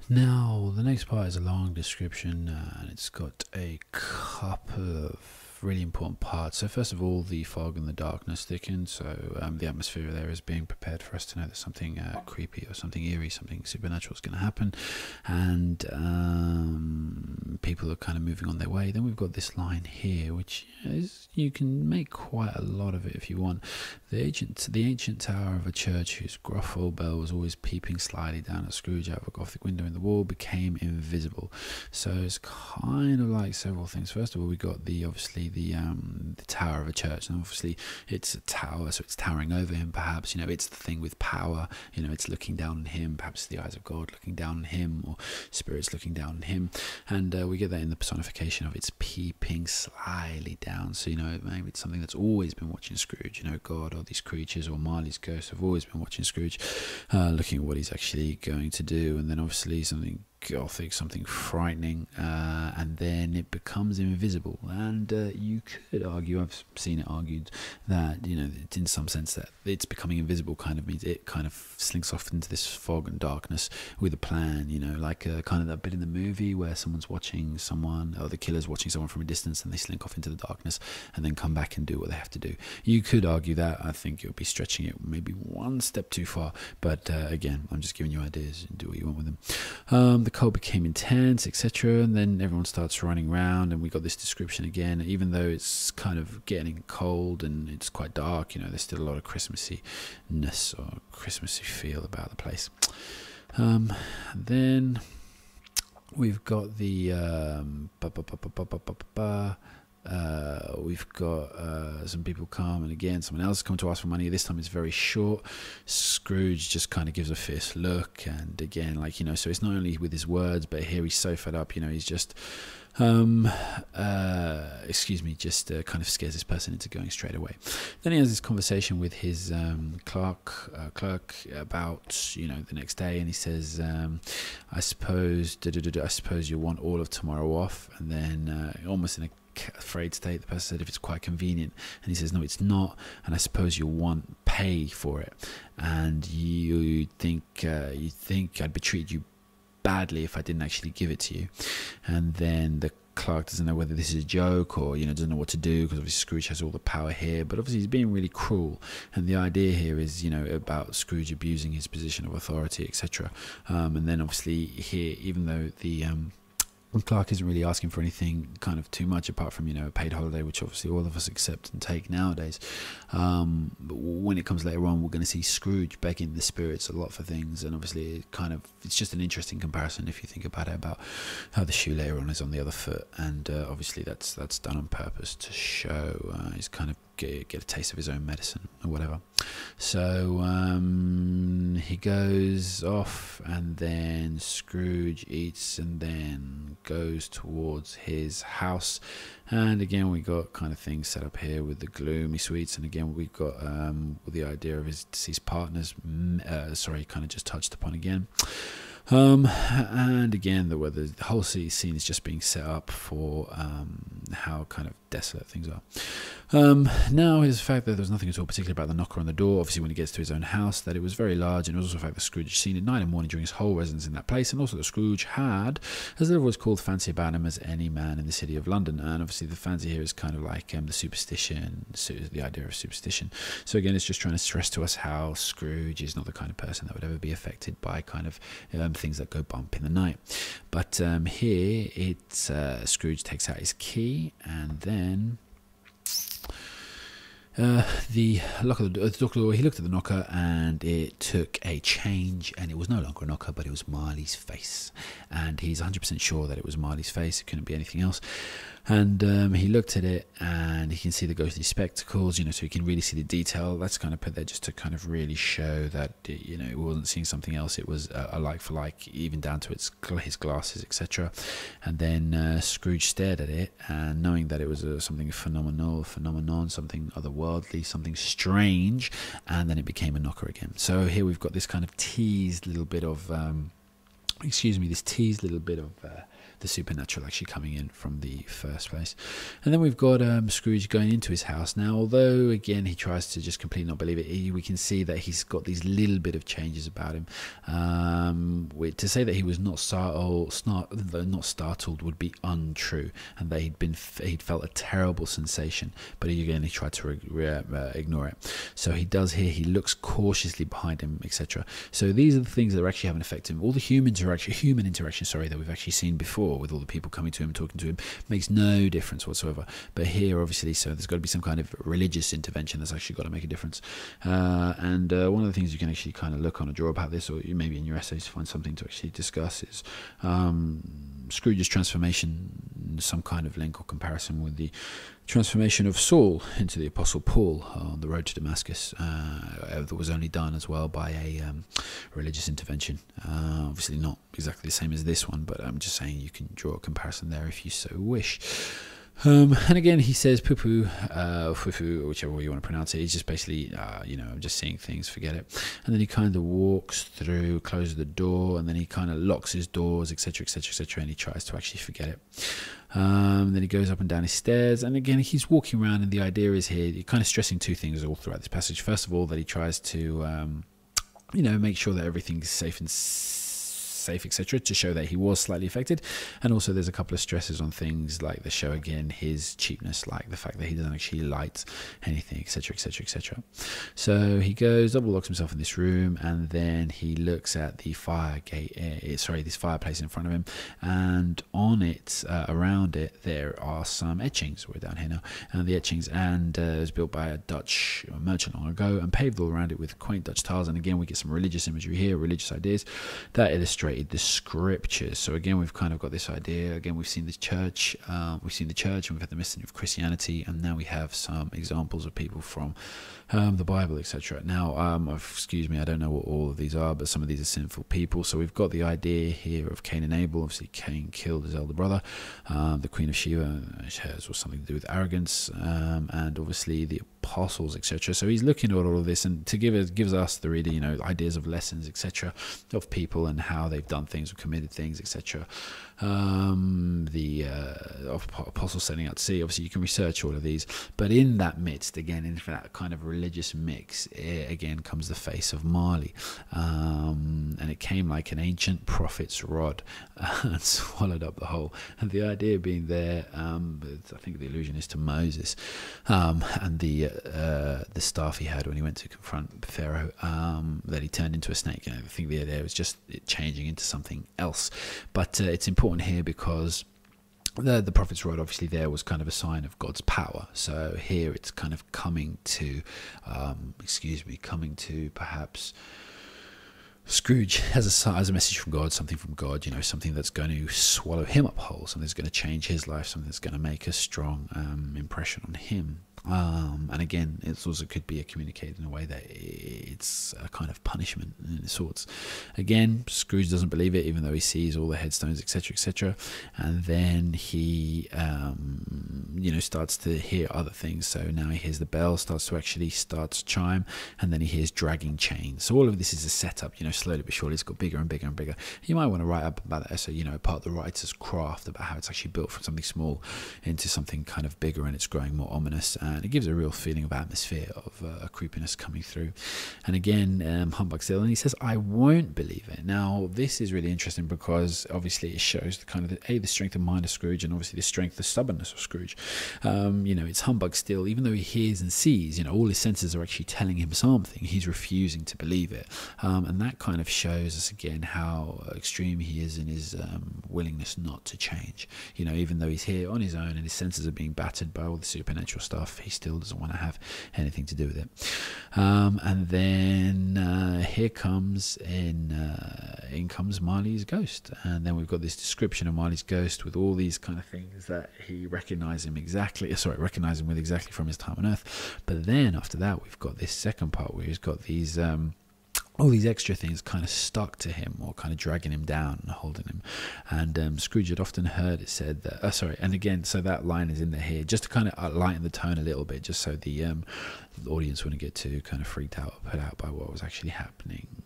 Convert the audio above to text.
Now, the next part is a long description, and it's got a couple of really important parts. So first of all, the fog and the darkness thicken, so the atmosphere there is being prepared for us to know that something creepy or something eerie, something supernatural is going to happen, and people are kind of moving on their way. Then we've got this line here, which is, you can make quite a lot of it if you want. The ancient tower of a church whose gruff old bell was always peeping slyly down at Scrooge out of a Gothic window in the wall became invisible. So it's kind of like several things. First of all, we got obviously the tower of a church, and obviously it's a tower, so it's towering over him. Perhaps it's the thing with power. It's looking down on him. Perhaps the eyes of God looking down on him, or spirits looking down on him. And we get that in the personification of it's peeping slyly down. So maybe it's something that's always been watching Scrooge. God or these creatures or Marley's ghost have always been watching Scrooge, looking at what he's actually going to do. And then obviously something gothic, something frightening, and then it becomes invisible. And you could argue, I've seen it argued, that in some sense that it's becoming invisible kind of means it kind of slinks off into this fog and darkness with a plan, like kind of that bit in the movie where someone's watching someone, or the killer's watching someone from a distance, and they slink off into the darkness and then come back and do what they have to do. You could argue that. I think it would be stretching it maybe one step too far, but again, I'm just giving you ideas and do what you want with them. The cold became intense, etc., and then everyone starts running around, and we got this description again. Even though it's kind of getting cold and it's quite dark, there's still a lot of Christmassiness or Christmassy feel about the place. Then we've got the we've got some people come, and again someone else come to ask for money. This time it's very short. Scrooge just kind of gives a fierce look, and again, so it's not only with his words, but here he's so fed up, he's just kind of scares this person into going straight away. Then he has this conversation with his clerk about the next day, and he says, I suppose you'll want all of tomorrow off. And then almost in a afraid state, the person said, if it's quite convenient, and he says, no, it's not, and I suppose you'll want pay for it, and you think I'd be treated you badly if I didn't actually give it to you. And then the clerk doesn't know whether this is a joke or doesn't know what to do, because obviously Scrooge has all the power here, but obviously he's being really cruel, and the idea here is about Scrooge abusing his position of authority, etc. And then obviously here, even though the Clark isn't really asking for anything kind of too much apart from a paid holiday, which obviously all of us accept and take nowadays. But when it comes later on, we're going to see Scrooge begging the spirits a lot for things, and obviously it's just an interesting comparison if you think about it, about how the shoe later on is on the other foot, and obviously that's done on purpose to show he's kind of get a taste of his own medicine or whatever. So he goes off, and then Scrooge eats and then goes towards his house. And again, we got kind of things set up here with the gloomy sweets, and again we've got the idea of his deceased partners, kind of just touched upon again. And again, the whole scene is just being set up for how kind of desolate things are. Now, here's the fact that there's nothing at all particular about the knocker on the door. Obviously, when he gets to his own house, that it was very large, and it was also the fact that Scrooge had seen it night and morning during his whole residence in that place, and also that Scrooge had, as there was called, fancy about him as any man in the city of London. And obviously, the fancy here is kind of like the superstition, the idea of superstition. So again, it's just trying to stress to us how Scrooge is not the kind of person that would ever be affected by kind of things that go bump in the night. But here, it's Scrooge takes out his key, and then the lock of the door, he looked at the knocker, and it took a change, and it was no longer a knocker, but it was Marley's face, and he's 100% sure that it was Marley's face. It couldn't be anything else. And he looked at it, and he can see the ghostly spectacles, so he can really see the detail. That's kind of put there just to kind of really show that it wasn't seeing something else. It was a like for like, even down to his glasses, etc. And then Scrooge stared at it, and knowing that it was something phenomenon, something otherworldly, something strange, and then it became a knocker again. So here we've got this kind of teased little bit of excuse me, this teased little bit of the supernatural actually coming in from the first place. And then we've got Scrooge going into his house. Now, although, again, he tries to just completely not believe it, we can see that he's got these little bit of changes about him. To say that he was not startled would be untrue, and that he'd felt a terrible sensation, but again, he tried to ignore it. So he does here, he looks cautiously behind him, etc. So these are the things that are actually having an effect on him. All the human interaction, that we've actually seen before, with all the people coming to him, talking to him, makes no difference whatsoever. But here, obviously, so there's got to be some kind of religious intervention that's actually got to make a difference. And one of the things you can actually kind of look on or draw about this, or you maybe in your essays find something to actually discuss, is Scrooge's transformation, some kind of link or comparison with the transformation of Saul into the Apostle Paul on the road to Damascus, that was only done as well by a religious intervention. Obviously not exactly the same as this one, but I'm just saying you can draw a comparison there if you so wish. And again, he says poo-poo, fufu, whichever way you want to pronounce it. He's just basically, I'm just seeing things, forget it. And then he kind of walks through, closes the door, and then he kind of locks his doors, etc., etc., etc., and he tries to actually forget it. Then he goes up and down his stairs, and again, he's walking around, and the idea is here, you're kind of stressing two things all throughout this passage. First of all, that he tries to, make sure that everything's safe and etc., to show that he was slightly affected. And also there's a couple of stresses on things like the show again, his cheapness, like the fact that he doesn't actually light anything, etc., etc., etc. So he goes, double locks himself in this room, and then he looks at the this fireplace in front of him, and on it, around it, there are some etchings. We're down here now, and the etchings, and it was built by a Dutch merchant long ago, and paved all around it with quaint Dutch tiles. And again, we get some religious imagery here, religious ideas that illustrate the scriptures. So again, we've kind of got this idea. Again, we've seen this church, and we've had the message of Christianity, and now we have some examples of people from the Bible, etc. Now, excuse me, I don't know what all of these are, but some of these are sinful people. So we've got the idea here of Cain and Abel. Obviously, Cain killed his elder brother. The Queen of Sheba, hers was something to do with arrogance, and obviously the apostles, etc. So he's looking at all of this, and gives us the reader, ideas of lessons, etc., of people and how they've done things or committed things, etc. The apostles setting out to sea. Obviously, you can research all of these, but in that midst, again, in that kind of religious mix, again comes the face of Marley, and it came like an ancient prophet's rod and swallowed up the whole. And the idea being there, I think the allusion is to Moses, and the staff he had when he went to confront Pharaoh, that he turned into a snake. I think the idea was just it changing into something else. But it's important here because the prophet's rod, obviously, there was kind of a sign of God's power. So here it's kind of coming to perhaps Scrooge as a message from God, something from God, something that's going to swallow him up whole, something that's going to change his life, something that's going to make a strong impression on him. And again, it also could be communicated in a way that it's a kind of punishment in sorts. Again, Scrooge doesn't believe it, even though he sees all the headstones, etc., etc. And then he, starts to hear other things. So now he hears the bell start to chime, and then he hears dragging chains. So all of this is a setup. Slowly but surely, it's got bigger and bigger and bigger. You might want to write up about that essay, part of the writer's craft, about how it's actually built from something small into something kind of bigger, and it's growing more ominous. And it gives a real feeling of atmosphere, of a creepiness coming through. And again, humbug still, and he says, "I won't believe it." Now, this is really interesting because obviously it shows the kind of the strength of mind of Scrooge, and obviously the stubbornness of Scrooge. It's humbug still, even though he hears and sees. All his senses are actually telling him something. He's refusing to believe it, and that kind of shows us again how extreme he is in his willingness not to change. Even though he's here on his own and his senses are being battered by all the supernatural stuff, he still doesn't want to have anything to do with it. And then here comes in comes Marley's ghost, and then we've got this description of Marley's ghost with all these kind of things that he recognizes him with exactly from his time on Earth. But then after that, we've got this second part where he's got these all these extra things kind of stuck to him, or kind of dragging him down and holding him. And Scrooge had often heard it said that, and again, so that line is in there here, just to kind of lighten the tone a little bit, just so the audience wouldn't get too kind of freaked out or put out by what was actually happening.